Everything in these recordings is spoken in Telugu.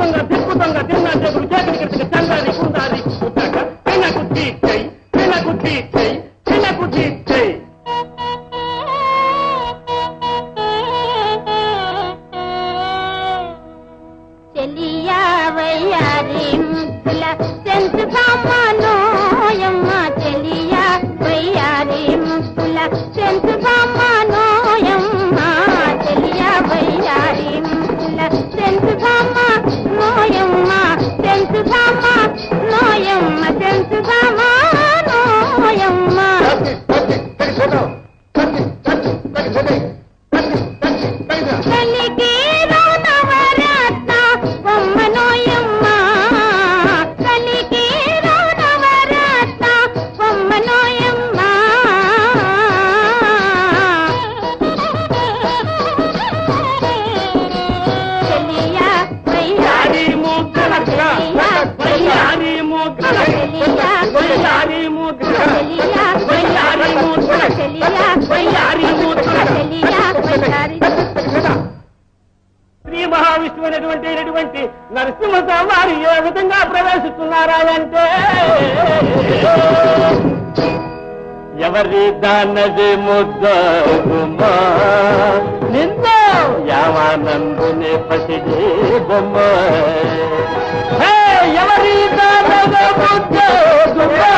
దొంగ దిక్కు దొంగ తిన్నా చెగుడు చేతికి కిందకి చందారి కుందారి పుట్టాక పిల్లకు తీర్చేయి పిల్లకు తీర్చేయి పిల్లకు తీర్చేయి చెలియా వయ్యారి ముద్దుల సెంటు బామ్మనోయమ్మ చెలియా వయ్యారి ముద్దుల సెంటు బామ్మనోయమ్మ చెలియా వయ్యారి ముద్దుల సెంటు బామ్మనోయమ్మ సెంటు బామ్మనోయమ్మ సెంటు బామ్మనోయమ్మ కలికి రౌనవరత్న బొమ్మనోయమ్మ కలికి రౌనవరత్న బొమ్మనోయమ్మ చెలియా వయ్యారి ముద్దుల వయ్యారి ముద్దుల వయ్యారి ముద్దుల వయ్యారి ముద్దుల వయ్యారి ముద్దుల శ్రీ మహావిష్ణువు అనేటువంటి నరసింహస్వామి వారు ఏ విధంగా ప్రవేశిస్తున్నారా అంటే ఎవరి దానది ముద్దమా నిన్న యావానందునే పసిడి బొమ్మ ఎవరి దానది ముద్దమా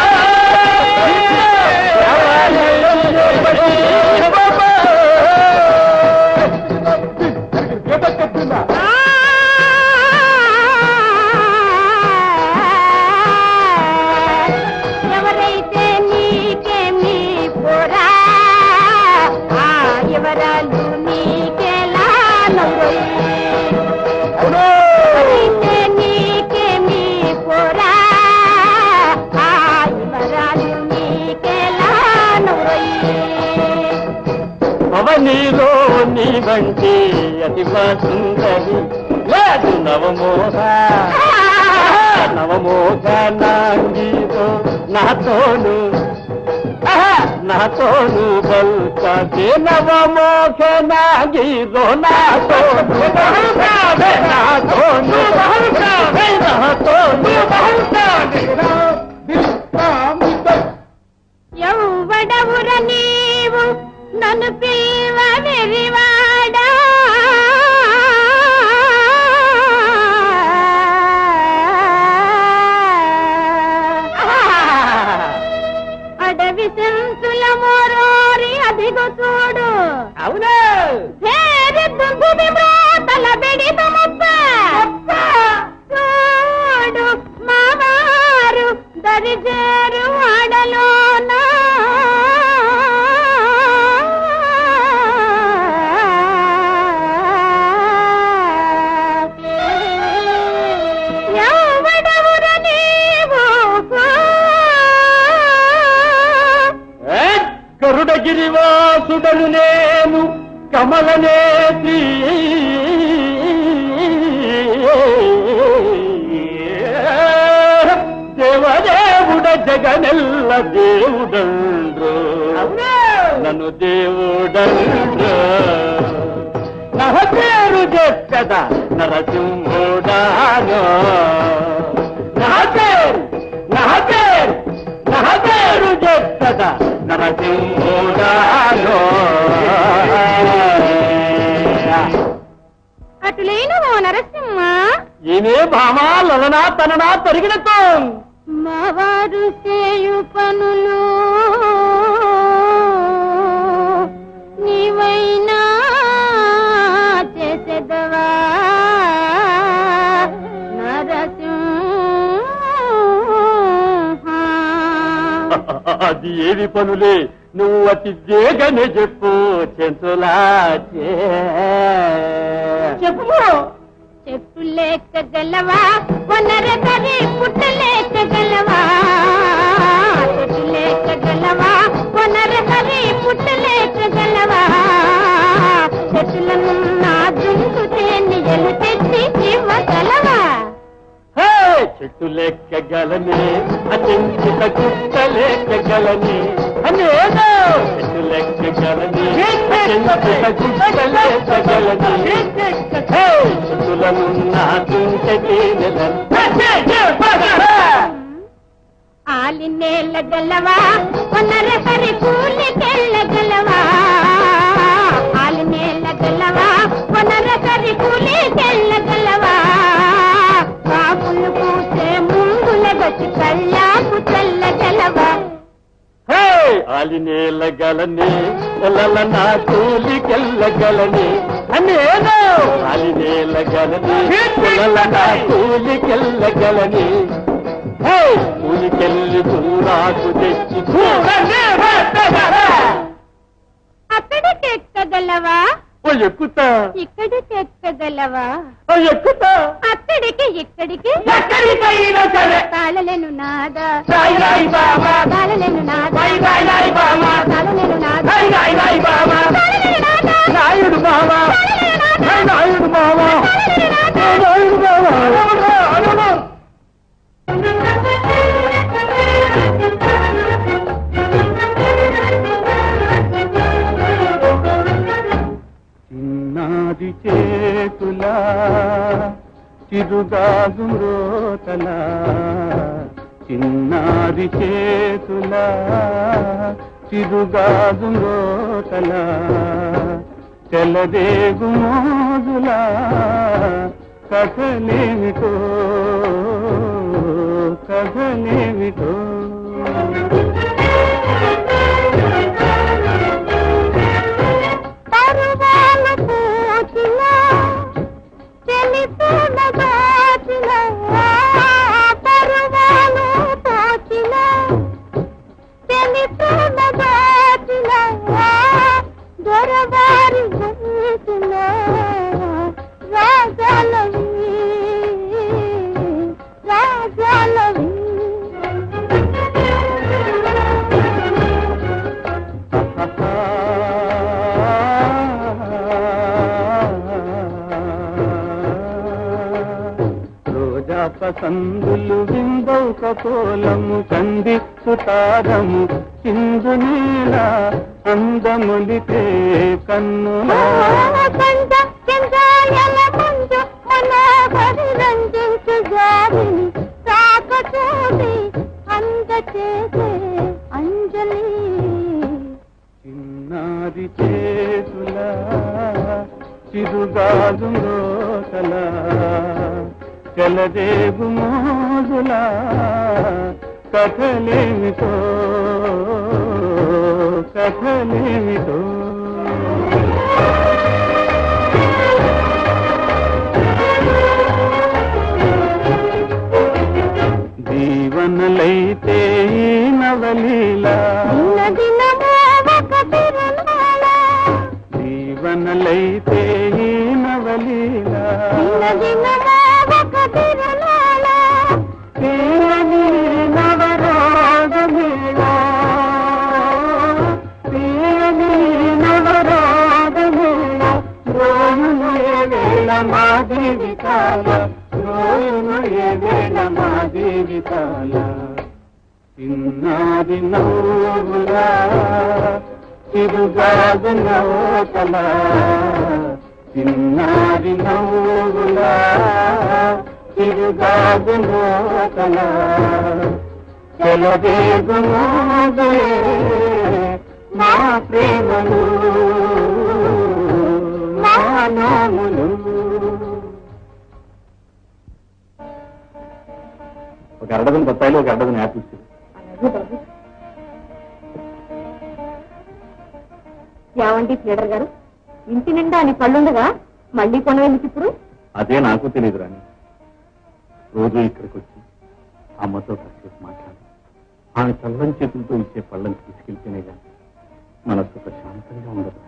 ఎవరైతే నీకేమి పోరా ఎవరాలు నీకెలా ఎవరైతే నీకేమి పోరా ఎవరాలు నీకెలా అవనీలో నీ వంటి అతివ సుందరి లేదు నవమోహ నవమోహ నాంగీతో నాతోను బల్కే నవమోహ నాంగీతో నాతోను ఎవడవుర నీవు నన్ను పిల్వ వెరివాడా అడవి సెంతుల మోరోరి అదిగో చూడు అవును తల బెడిత ముప్ప చూడు మావారు దరిజేరు ఆడలోనా గరుడగిరివాసుడను నేను కమలనేత్రి దేవదేవుడ జగనెల్ల దేవుడండ్రు నన్ను దేవుడండ్రు నా పేరు చెప్పద నరసింహుడాను నా పేరు చెప్పద నరసింహుడాను అటులేను నరసింహ ఈమె భామా లలనా తననా తరిగినతో మావారు చేయు పనులు నీవైనా చేసేదవా నరసింహ అది ఏవి పనులే నువ్వు అతి వేగనే చెప్పు చెంచులా చెప్పు చెట్టు లేకగలవా వనరకరి పుట్ట లేకగలవా చెట్టు లేకగలవా వనరకరి పుట్ట లేకగలవా చెట్టులను నా దుంకు తేనియలు తెచ్చి ఇవ్వగలవా చెట్టు లెక్కగలనే అచెంచిత గుట్ట లెక్కగలని అనేదో చెట్టు లెక్కగలని అచెంచిత గుట్ట లెక్కగలని చెట్టులను నా తుంచకి ఎక్కగలవా కొన్నరెపరి కూలికెళ్ళగలవా ఆలి నేలగలవా కొన్నరెపరి కూలికెళ్ళగలవా కాపులు పూసే ముందులగొచ్చి కళ్ళాకు చల్లగలవా ఆలి నేలగలని నా కూలికెళ్ళగలని నేను ఆలి నేలగలని నా కూలికెళ్ళగలని కూలికెళ్ళి దూరాకు తెచ్చి అక్కడికి ఎక్కగలవా ఎక్కుతా ఇక్కడికి ఎక్కగలవా ఎక్కుతా అక్కడికి ఇక్కడికి ఎక్కడికైనా సరే తాళలేను నాదా రాయి రాయి బాబా తాళలేను నాదా రాయి రాయి రాయి బాబా తాళలేను నాదా రాయి రాయి రాయి బాబా తాళలేను నాదా నాయుడు బాబా నాయుడు బాబా నాయుడు బాబా చిన్నాది చేతులా చిరుగాజు రోతలా చిన్నాది చేతులా చిరుగాజు రోతలా చెలదేగు మోజులా కథలేమిటో కథలేమిటో పరువాలు పూచిన చెలిపూల దాచిన పరువాలు పూచిన చెలిపూల దాచిన దొరవారి గంచిన రాజాలవి రాజాలవి సందులు విందౌక కోలము కంది సుతారము సింధు నీల అందములితే కన్నులా కంద కిందాయల ముందు మనోహరి రంజించు జాబిని సాక చూసి అంద చేసే అంజలి చిన్నారి చేతులా చిరుగాజు రోతలా చెలదేగు మోజులా కథలేమిటో కథలేమిటో జీవనలైతే ఈ నవలీలా జీవనలైతే ఈ నవలీలా నవరాగమేళా నవరాగమేళా రోయును ఏ వేళ మా జీవితాల రోయును ఏ వేళ మా జీవితాల చిన్నాది నవ్వులా చిరుగాజు నవ్వుతలా చిన్నాది నవ్వులా చిరుగాజు నవ్వుతలా చెలదేగు మోగే మా ప్రేమలు మా నాములు. ఒక అరడజన్ బత్తాయిలు ఒక అరడజన్ యాపిల్స్. ఏమండి థియేటర్ గారు, ఇంటి నిండా అని పళ్ళుండగా మళ్ళీ కొనవేందుకు ఇప్పుడు? అదే నాకు తెలియదు రాని. రోజు ఇక్కడికి వచ్చి అమ్మతో కాసేపు మాట్లాడి ఆమె చల్లని చేతులతో ఇచ్చే పళ్ళని తీసుకెళ్తేనే కానీ మనస్సు ప్రశాంతంగా ఉండదు.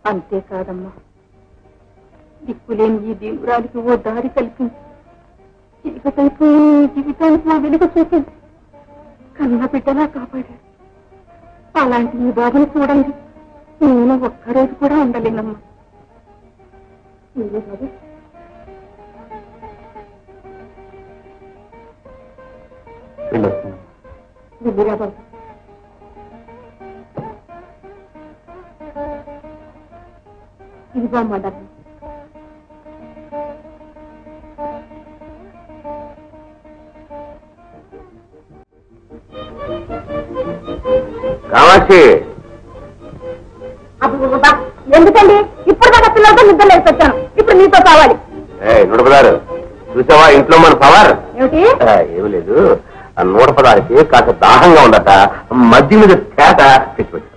అంతేకాదమ్మా, దిక్కులేని ఈ దీవురాలికి ఓ దారి కల్పించి చీకటైపోయి జీవితానికి ఓ వెలుగు చూపింది. కన్న బిడ్డలా కాపాడాడు. అలాంటి ఈ బాధను చూడండి నేను ఒక్కరోజు కూడా ఉండలేనమ్మా. వెళ్ళిరా బాబు. ఇదిగో అమ్మా డబ్బు. కామాక్షి ఎందుకండి ఇప్పుడు దాకా పిల్లలతో నిద్ర లేకొచ్చాను, ఇప్పుడు నీతో కావాలి. నూటపదారు చూసావా ఇంట్లో మన పవర్ ఏమిటి? ఏమి లేదు, ఆ 116కి కాస్త దాహంగా ఉందట, మధ్య మీద తేట తెచ్చిపెట్టాను.